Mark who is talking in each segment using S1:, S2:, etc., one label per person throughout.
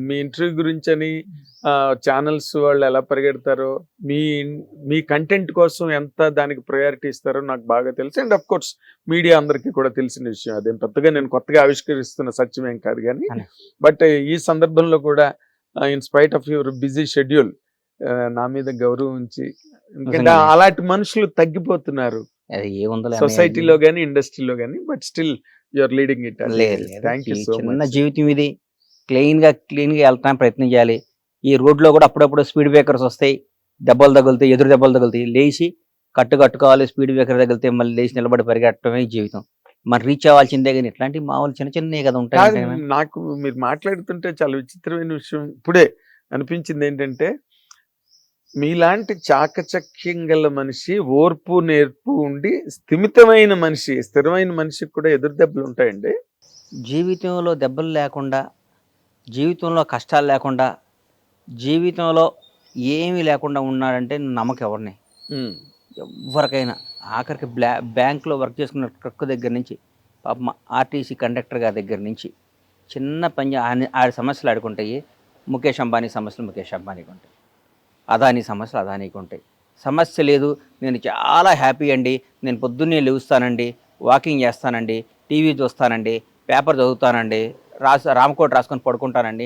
S1: మీ interview గురించని channels వాళ్ళు ఎలా పరిగెడతారో, మీ మీ content కోసం ఎంత దానికి ప్రయారిటీ ఇస్తారో నాకు బాగా తెలుసు. అండ్ ఆఫ్ కోర్స్ మీడియా అందరికీ కూడా తెలిసిన విషయం. అదేం పెద్దగా నేను కొత్తగా ఆవిష్కరిస్తున్న సత్యమేం కాదు గానీ,
S2: అని.
S1: బట్ ఈ సందర్భంలో కూడా in spite of your busy schedule నా మీద గౌరవం ఉంచి, ఎందుకంటే
S2: నిజంగానే.
S1: అలాంటి మనుషులు తగ్గిపోతున్నారు
S2: అది ఏముందిలే అన్నయ్య.
S1: సొసైటీలో గానీ, ఇండస్ట్రీలో గానీ. But still you are leading it.
S2: లేదు లేదు.
S1: థ్యాంక్ యూ సో
S2: చిన్న
S1: మచ్.
S2: జీవితం ఇది. క్లీన్‌గా వెళ్తానికి ప్రయత్నం చేయాలి. ఈ రోడ్‌లో కూడా అప్పుడప్పుడు స్పీడ్ బ్రేకర్స్ వస్తాయి. దెబ్బలు తగులుతాయి, ఎదురు దెబ్బలు తగులుతాయి. లేచి కట్టుకోవాలి. స్పీడ్ బ్రేకర్ తగిలితే మళ్ళీ లేచి నిలబడి పరిగెట్టడమే జీవితం. మనం రీచ్ అవ్వాల్సిందే గాని ఇట్లాంటి మామూలు చిన్న చిన్నవి కదా ఉంటాయి.
S1: కాదు, నాకు మీరు మాట్లాడుతుంటే చాలా విచిత్రమైన విషయం ఇప్పుడే అనిపించింది. ఏంటంటే మీలాంటి చాకచక్యం గల మనిషి, ఓర్పు నేర్పు ఉండి స్థిమితమైన మనిషి, స్థిరమైన మనిషికి కూడా ఎదురు దెబ్బలు ఉంటాయండి.
S2: జీవితంలో దెబ్బలు లేకుండా, జీవితంలో కష్టాలు లేకుండా, జీవితంలో ఏమీ లేకుండా ఉన్నాడంటే నమ్మకం ఎవరిని.
S1: ఉమ్.
S2: ఎవరికైనా ఆఖరికి బ్యాంక్లో వర్క్ చేసుకున్న ట్రక్ దగ్గర నుంచి, పాపం ఆర్టీసీ కండక్టర్ గారి దగ్గర నుంచి చిన్న పని ఆడి సమస్యలు ఆడుకుంటాయి. ముఖేష్ అంబానీ సమస్యలు ముఖేష్ అంబానీకి ఉంటాయి. అదానీ సమస్యలు అదానీకి ఉంటాయి. సమస్య లేదు, నేను చాలా హ్యాపీ అండి, నేను పొద్దున్నే లేస్తానండి, వాకింగ్ చేస్తానండి, టీవీ చూస్తానండి, పేపర్ చదువుతానండి, రామకోట రాసుకొని పడుకుంటానండి.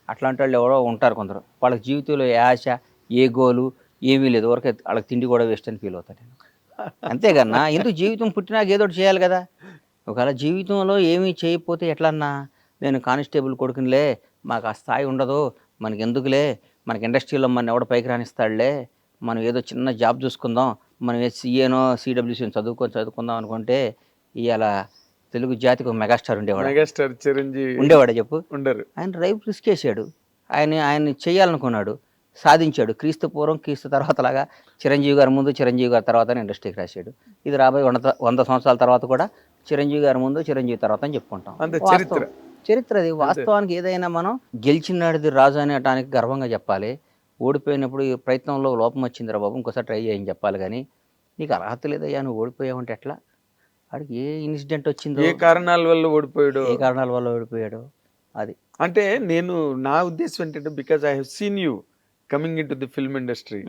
S2: అట్లాంటి వాళ్ళు ఎవరో ఉంటారు కొందరు. వాళ్ళకి జీవితంలో ఏ ఆశ, ఏ గోలు ఏమీ లేదు. వరకే వాళ్ళకి తిండి కూడా వేస్ట్ అని ఫీల్ అవుతాను నేను. అంతేకన్నా ఎందుకు జీవితం పుట్టినాక ఏదో ఒకటి చేయాలి కదా. ఒకవేళ జీవితంలో ఏమీ చేయకపోతే ఎట్లన్నా, నేను కానిస్టేబుల్ కొడుకునిలే, మాకు ఆ స్థాయి ఉండదు, మనకి ఎందుకులే, మనకి ఇండస్ట్రీలో మన ఎవడ పైకి రానిస్తాడులే, మనం ఏదో చిన్న జాబ్ చూసుకుందాం, మనం సీఏనో సిడబ్ల్యూసీని చదువుకుందాం అనుకుంటే ఇవాళ తెలుగు జాతికి ఒక మెగాస్టార్ ఉండేవాడు.
S1: మెగాస్టార్ చిరంజీవి
S2: ఉండేవాడే చెప్పు.
S1: ఉండరు.
S2: ఆయన రైట్ రిస్క్ చేశాడు. ఆయన చేయాలనుకున్నాడు, సాధించాడు. క్రీస్తు పూర్వం క్రీస్తు తర్వాత లాగా చిరంజీవి గారి ముందు చిరంజీవి గారి తర్వాత ఇండస్ట్రీకి రాశాడు. ఇది రాబోయే 100 సంవత్సరాల తర్వాత కూడా చిరంజీవి గారి ముందు చిరంజీవి తర్వాత అని చెప్పుకుంటాం. చరిత్ర అది. వాస్తవానికి ఏదైనా మనం గెలిచినాడిది రాజు అనేటానికి గర్వంగా చెప్పాలి. ఓడిపోయినప్పుడు ఈ ప్రయత్నంలో లోపం వచ్చిందిరా బాబు, ఇంకోసారి ట్రై చేయని చెప్పాలి. కానీ నీకు అర్హత లేదయ్యా, నువ్వు ఓడిపోయావంటే ఎట్లా? వాడికి ఏ ఇన్సిడెంట్ వచ్చిందో,
S1: ఏ కారణాల వల్ల ఓడిపోయాడు,
S2: ఏ కారణాల వల్ల ఓడిపోయాడు అది.
S1: అంటే నేను నా ఉద్దేశం ఏంటంటే, because I have seen you coming in to the film industry.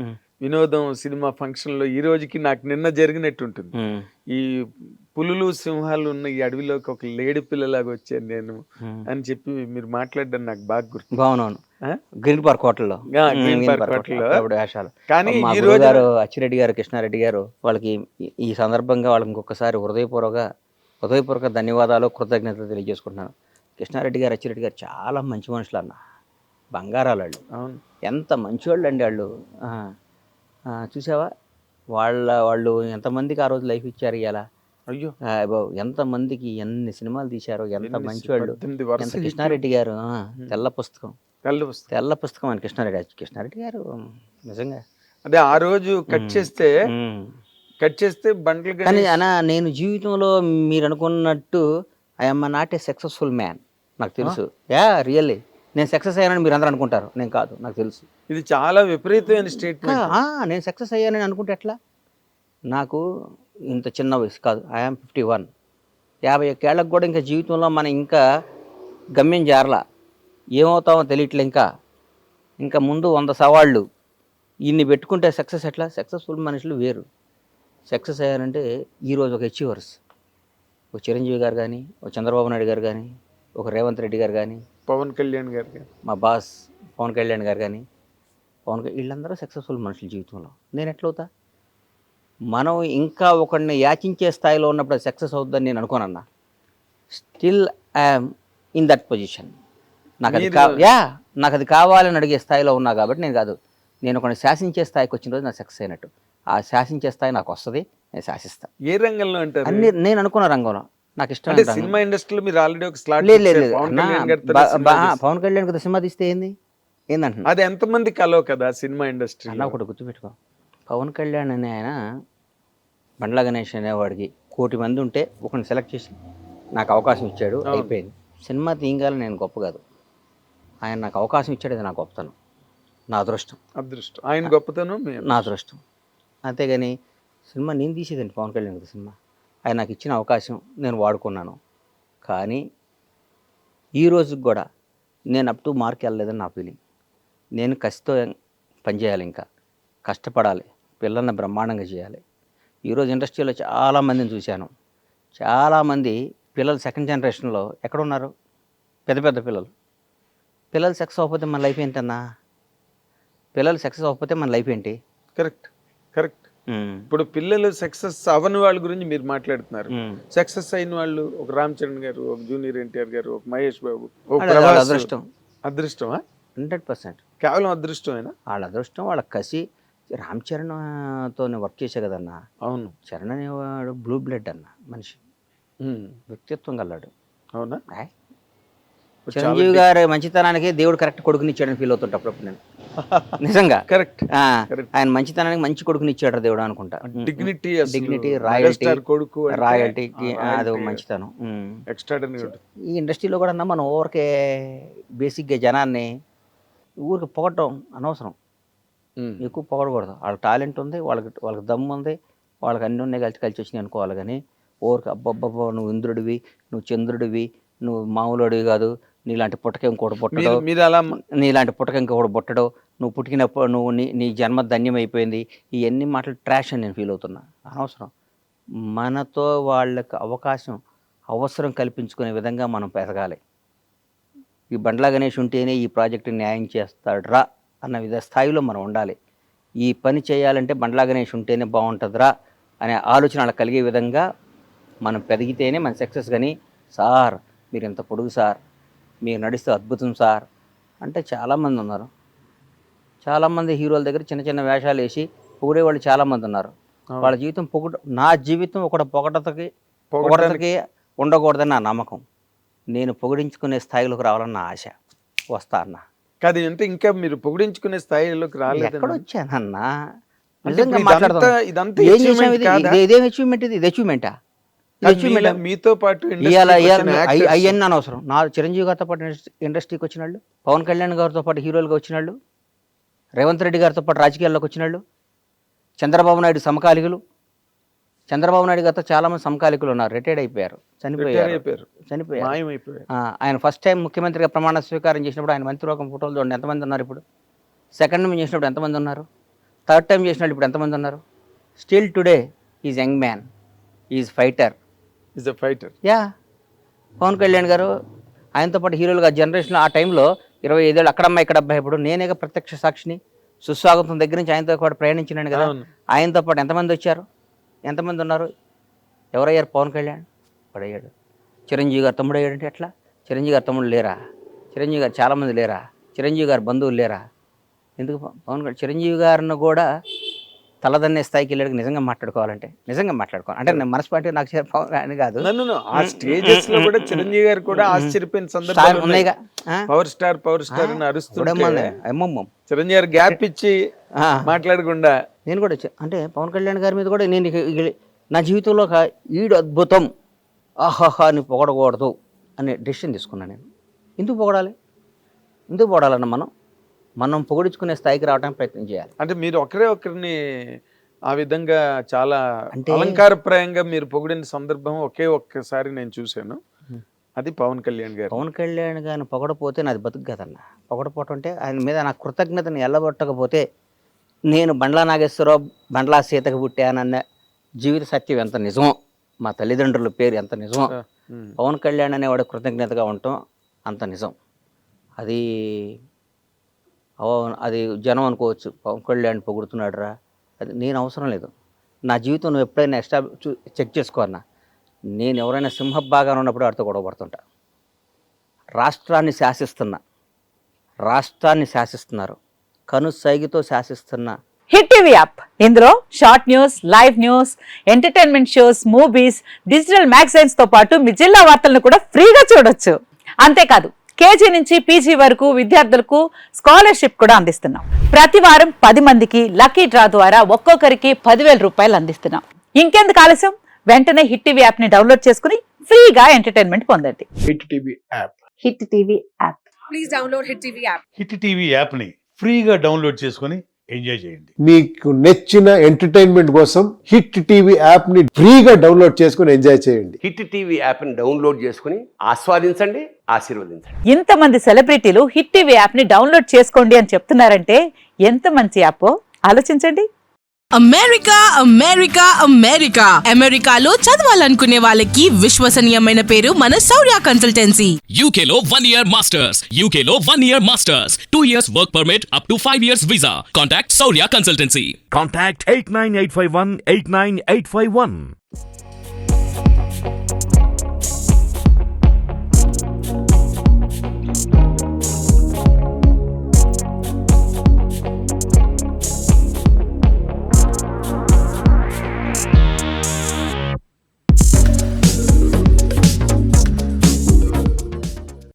S1: వినోదం సినిమా ఫంక్షన్ లో ఈ రోజుకి నాకు నిన్న జరిగినట్టు ఉంటుంది. ఈ పులులు సింహాలు ఉన్న ఈ అడవిలోకి ఒక లేడి పిల్లలాగా వచ్చాను నేను అని చెప్పి మీరు మాట్లాడడం నాకు బాగా గుర్తు.
S2: బాగున్నాను. గ్రీన్ పార్క్ హోటల్లో వేషాలు.
S1: కానీ
S2: మా
S1: ఈ రోజు
S2: గారు అచ్చిరెడ్డి గారు, కృష్ణారెడ్డి గారు, వాళ్ళకి ఈ సందర్భంగా వాళ్ళకి ఇంకొకసారి హృదయపూర్వక ధన్యవాదాలు, కృతజ్ఞతలు తెలియజేసుకుంటున్నాను. కృష్ణారెడ్డి గారు, అచ్చిరెడ్డి గారు చాలా మంచి మనుషులు అన్న, బంగారాలు వాళ్ళు.
S1: అవును,
S2: ఎంత మంచివాళ్ళు అండి వాళ్ళు. చూసావా వాళ్ళు ఎంతమందికి ఆ రోజు లైఫ్ ఇచ్చారు. ఇలా
S1: అయ్యో
S2: ఎంతమందికి ఎన్ని సినిమాలు తీశారు, ఎంత మంచివాళ్ళు. ఎంత కృష్ణారెడ్డి గారు తెల్ల పుస్తకం అని కృష్ణారెడ్డి గారు నిజంగా.
S1: అదే ఆ రోజు కట్ చేస్తే బండ్లు.
S2: కానీ అన్న, నేను జీవితంలో మీరు అనుకున్నట్టు I'm not a successful man, నాకు తెలుసు. రియల్లీ నేను సక్సెస్ అయ్యానని మీరు అందరూ అనుకుంటారు, నేను కాదు, నాకు తెలుసు.
S1: ఇది చాలా విపరీతమైన స్టేట్మెంట్.
S2: నేను సక్సెస్ అయ్యానని అనుకుంటే ఎట్లా? నాకు ఇంత చిన్న వయసు కాదు, ఐఎమ్ 51. 51 ఏళ్ళకు కూడా ఇంకా జీవితంలో మనం ఇంకా గమ్యం చేరలా, ఏమవుతామో తెలియట్లే. ఇంకా ముందు 100 సవాళ్ళు ఇన్ని పెట్టుకుంటే సక్సెస్ ఎట్లా? సక్సెస్ఫుల్ మనుషులు వేరు. సక్సెస్ అయ్యారంటే ఈరోజు ఒక అచీవర్స్, ఒక చిరంజీవి గారు కానీ, ఒక చంద్రబాబు నాయుడు గారు కానీ, ఒక రేవంత్ రెడ్డి గారు కానీ,
S1: పవన్ కళ్యాణ్ గారు,
S2: మా బాస్ పవన్ కళ్యాణ్ గారు కానీ, వీళ్ళందరూ సక్సెస్ఫుల్ మనుషులు జీవితంలో. నేను ఎట్లవుతా? మనం ఇంకా ఒకరిని యాచించే స్థాయిలో ఉన్నప్పుడు అది సక్సెస్ అవుతుందని నేను అనుకోనన్నా. Still I'm in that position. నాకు అది కావాలని అడిగే స్థాయిలో ఉన్నా కాబట్టి నేను కాదు, నేను ఒకరిని శాసించే స్థాయికి వచ్చిన రోజు నాకు సక్సెస్ అయినట్టు. ఆ శాసించే స్థాయి నాకు వస్తుంది, నేను శాసిస్తాను.
S1: ఏ రంగంలో అంటారు?
S2: అన్ని నేను అనుకున్న రంగంలో నాకు ఇష్టం.
S1: సినిమా ఇండస్ట్రీలో మీరు ఆల్రెడీ ఒక స్లాట్
S2: లేదు. పవన్ కళ్యాణ్ కదా సినిమా తీస్తే ఏందంటున్నా?
S1: అది ఎంతమంది కలో కదా సినిమా ఇండస్ట్రీ
S2: అన్న. ఒకటి గుర్తుపెట్టుకో, పవన్ కళ్యాణ్ అనే ఆయన బండ్ల గణేష్ అనేవాడికి 1 కోటి మంది ఉంటే ఒకరిని సెలెక్ట్ చేసి నాకు అవకాశం ఇచ్చాడు, అయిపోయింది. సినిమా తీయగాలని నేను గొప్ప కాదు, ఆయన నాకు అవకాశం ఇచ్చాడు, అది నా గొప్పతనం, నా అదృష్టం.
S1: ఆయన గొప్పతనం
S2: నా అదృష్టం. అంతేగాని సినిమా నేను తీసేదండి పవన్ కళ్యాణ్ కదా సినిమా. ఆయన నాకు ఇచ్చిన అవకాశం నేను వాడుకున్నాను. కానీ ఈ రోజుకి కూడా నేను అప్ టు మార్క్ వెళ్ళలేదని నా ఫీలింగ్. నేను కసితో పనిచేయాలి, ఇంకా కష్టపడాలి, పిల్లల్ని బ్రహ్మాండంగా చేయాలి. ఈరోజు ఇండస్ట్రీలో చాలామందిని చూశాను. చాలామంది పిల్లలు సెకండ్ జనరేషన్లో ఎక్కడున్నారు? పెద్ద పెద్ద పిల్లలు సక్సెస్ అవ్వకపోతే మన లైఫ్ ఏంటన్నా? పిల్లలు సక్సెస్ అవ్వకపోతే మన లైఫ్ ఏంటి?
S1: కరెక్ట్. ఇప్పుడు పిల్లలు సక్సెస్ అవ్వని వాళ్ళ గురించి మీరు మాట్లాడుతున్నారు. సక్సెస్ అయిన వాళ్ళు ఒక రామ్ చరణ్ గారు, ఒక జూనియర్ ఎన్టీఆర్ గారు, ఒక మహేష్ బాబు, ఒక ప్రభాస్. అదృష్టమా?
S2: 100%.
S1: కేవలం అదృష్టమేనా?
S2: వాళ్ళ అదృష్టం, వాళ్ళ కసి. రామ్ చరణ్తో వర్క్ చేసే కదన్నా.
S1: అవును.
S2: చరణ్ అనేవాడు బ్లూ బ్లడ్ అన్న మనిషి, వ్యక్తిత్వం గల్లాడు.
S1: అవునా?
S2: చిరంజీవి గారి మంచితనానికి దేవుడు కరెక్ట్ కొడుకుని ఇచ్చాడని ఫీల్ అవుతుంటా అప్పుడప్పుడు నేను. నిజంగా
S1: కరెక్ట్.
S2: ఆయన మంచితనానికి మంచి కొడుకుని ఇచ్చాడు దేవుడు అనుకుంటా.
S1: డిగ్నిటీ,
S2: రాయల్టీకి అది మంచితనం. ఈ ఇండస్ట్రీలో కూడా అన్నా మనం ఊరికే బేసిక్గా జనాన్ని ఊరికి పొగటం అనవసరం, ఎక్కువ పొగడకూడదు. వాళ్ళకి టాలెంట్ ఉంది, వాళ్ళకి దమ్ము ఉంది, వాళ్ళకి అన్నీ ఉన్నాయి, కలిసి వచ్చినాయి అనుకోవాలి. కానీ ఊరికి అబ్బబ్బబ్బా నువ్వు ఇంద్రుడివి, నువ్వు చంద్రుడివి, నువ్వు మామూలుడివి కాదు, నీలాంటి పుట్టక ఇంకోటి పుట్టడు, నీలాంటి పుట్టక ఇంకొకటి పుట్టడు, నువ్వు పుట్టినప్పుడు నువ్వు నీ జన్మ ధన్యం అయిపోయింది, ఇవన్నీ మాటలు ట్రాష్ అని నేను ఫీల్ అవుతున్నా. అనవసరం. మనతో వాళ్ళకి అవసరం కల్పించుకునే విధంగా మనం పెరగాలి. ఈ బండ్లా గణేష్ ఉంటేనే ఈ ప్రాజెక్టు న్యాయం చేస్తాడ్రా అన్న స్థాయిలో మనం ఉండాలి. ఈ పని చేయాలంటే బండ్లా గణేష్ ఉంటేనే బాగుంటుందిరా అనే ఆలోచన వాళ్ళకి కలిగే విధంగా మనం పెరిగితేనే మన సక్సెస్. కానీ సార్ మీరు ఎంత పొడుగు సార్, మీరు నడిస్తే అద్భుతం సార్ అంటే చాలామంది ఉన్నారు. చాలామంది హీరోల దగ్గర చిన్న చిన్న వేషాలు వేసి పొగిడేవాళ్ళు చాలామంది ఉన్నారు. వాళ్ళ జీవితం నా జీవితం ఒకటి పొగడతకి ఉండకూడదని నా నమ్మకం. నేను పొగిడించుకునే స్థాయిలోకి రావాలని నా ఆశ. వస్తా అన్న
S1: కాదు అంటే ఇంకా మీరు పొగిడించుకునే స్థాయిలోకి రాలేదు.
S2: ఎక్కడ వచ్చానన్నా? నిజంగా మాట్లాడతాం. ఇదేం అచీవ్మెంట్? ఇది అచీవ్మెంటా?
S1: మీతో పాటు
S2: అవన్నీ అనవసరం. నా చిరంజీవి గారితో పాటు ఇండస్ట్రీకి వచ్చిన వాళ్ళు, పవన్ కళ్యాణ్ గారితో పాటు హీరోలుగా వచ్చిన వాళ్ళు, రేవంత్ రెడ్డి గారితో పాటు రాజకీయాల్లోకి వచ్చిన వాళ్ళు, చంద్రబాబు నాయుడు సమకాలికులు. చంద్రబాబు నాయుడు గారితో చాలామంది సమకాలికులు ఉన్నారు, రిటైర్డ్ అయిపోయారు, చనిపోయారు. ఆయన ఫస్ట్ టైం ముఖ్యమంత్రిగా ప్రమాణ స్వీకారం చేసినప్పుడు ఆయన మంత్రివర్గం ఫోటోలు చూడండి ఎంతమంది ఉన్నారు. ఇప్పుడు సెకండ్ టైం చేసినప్పుడు ఎంతమంది ఉన్నారు, థర్డ్ టైం చేసినప్పుడు ఇప్పుడు ఎంతమంది ఉన్నారు. Still today is young man, is fighter. Yeah Pawan Kalyan garu ఆయనతో పాటు హీరోలుగా జనరేషన్ ఆ టైంలో 25 ఏళ్ళు అక్కడమ్మ ఇక్కడ అబ్బాయి. ఇప్పుడు నేనేగా ప్రత్యక్ష సాక్షిని. సుస్వాగతం దగ్గర నుంచి ఆయనతో పాటు ప్రయాణించినాను కదా. ఆయనతో పాటు ఎంతమంది వచ్చారు, ఎంతమంది ఉన్నారు? ఎవరయ్యారు? పవన్ కళ్యాణ్ పడయ్యాడు. చిరంజీవి గారు తమ్ముడు అయ్యాడంటే ఎట్లా? చిరంజీవి గారు తమ్ముడు లేరా? చిరంజీవి గారు చాలామంది లేరా? చిరంజీవి గారు బంధువులు లేరా? ఎందుకు పవన్ కళ్యాణ్ చిరంజీవి గారిని కూడా తలదన్నే స్థాయికి వెళ్ళాడు. నిజంగా మాట్లాడుకోవాలి అంటే నేను మనస్పాటి నాకు పవన్ అని కాదు.
S1: ఆ స్టేజెస్ లో కూడా చిరంజీవి గారు కూడా ఆశ్చర్యపోయిన సందర్భాలు ఉన్నాయిగా. పవర్ స్టార్ అని అరుస్తుంటే చిరంజీవి గారు గ్యాప్ ఇచ్చి మాట్లాడకుండా
S2: నేను కూడా అంటే పవన్ కళ్యాణ్ గారి మీద కూడా నేను నా జీవితంలో ఒక ఈడు అద్భుతం ఆహాహా అని పొగడకూడదు అనే డెసిషన్ తీసుకున్నాను నేను. ఎందుకు పొగడాలన్న మనం పొగిడించుకునే స్థాయికి రావడానికి ప్రయత్నం చేయాలి.
S1: అంటే మీరు ఒకరిని ఆ విధంగా చాలా అలంకారప్రాయంగా మీరు పొగిడిన సందర్భం ఒక్కసారి నేను చూశాను. అది పవన్ కళ్యాణ్
S2: గారిని పొగడపోతే నాది బతుకు కదన్నా. పొగడపోవటం అంటే ఆయన మీద నా కృతజ్ఞతను ఎల్లబొట్టకపోతే నేను బండ్లా నాగేశ్వరరావు బండ్లా సీతకు పుట్టానన్న జీవిత సత్యం ఎంత నిజమో, మా తల్లిదండ్రుల పేరు ఎంత నిజమో, పవన్ కళ్యాణ్ అనేవాడు కృతజ్ఞతగా ఉండటం అంత నిజం. అది జనం అనుకోవచ్చు, పవన్ కళ్యాణ్ పొగుడుతున్నాడు రా, అది నేను అవసరం లేదు. నా జీవితం నువ్వు ఎప్పుడైనా చెక్ చేసుకో అన్నా. నేను ఎవరైనా సింహభాగాన్ని ఉన్నప్పుడు వాడితో గొడవపడుతుంటా. రాష్ట్రాన్ని శాసిస్తున్నారు, కనుసైగితో శాసిస్తున్న
S3: హిట్ టీవీ యాప్. ఇందులో short news, live news, entertainment shows, movies, digital magazines తో పాటు మీ జిల్లా వార్తలను కూడా ఫ్రీగా చూడొచ్చు. అంతేకాదు కేజీ నుంచి పీజీ వరకు విద్యార్థులకు స్కాలర్షిప్ కూడా అందిస్తున్నాం. ప్రతి వారం 10 మందికి లక్కీ డ్రా ద్వారా ఒక్కొక్కరికి 10,000 రూపాయలు అందిస్తున్నాం. ఇంకెందుకు ఆలస్యం, వెంటనే హిట్ టీవీ యాప్ ని డౌన్లోడ్ చేసుకుని ఫ్రీగా ఎంటర్టైన్మెంట్ పొందండి.
S1: Hit TV app.
S3: Hit TV app.
S4: Please download hit TV app. Hit TV app ని ఫ్రీగా డౌన్లోడ్ చేసుకుని ఎంజాయ్ చేయండి.
S5: మీకు నచ్చిన ఎంటర్టైన్మెంట్ కోసం హిట్ టీవీ యాప్ ని ఫ్రీగా డౌన్లోడ్ చేసుకుని ఎంజాయ్ చేయండి.
S6: హిట్ టీవీ యాప్ని డౌన్లోడ్ చేసుకుని ఆస్వాదించండి, ఆశీర్వదించండి.
S3: ఇంతమంది సెలబ్రిటీలు హిట్ టీవీ యాప్ ని డౌన్లోడ్ చేసుకోండి అని చెప్తున్నారంటే ఎంత మంచి యాప్ ఆలోచించండి.
S7: అమెరికా అమెరికా అమెరికా అమెరికాలో చదవాలనుకునే వాళ్ళకి విశ్వసనీయమైన పేరు మన శౌర్య కన్సల్టెన్సీ.
S8: UK లో 1 year masters. UK లో 1 year masters. 2 years work permit up to 5 years visa. Contact Saurya Consultancy.
S4: Contact 89851 89851.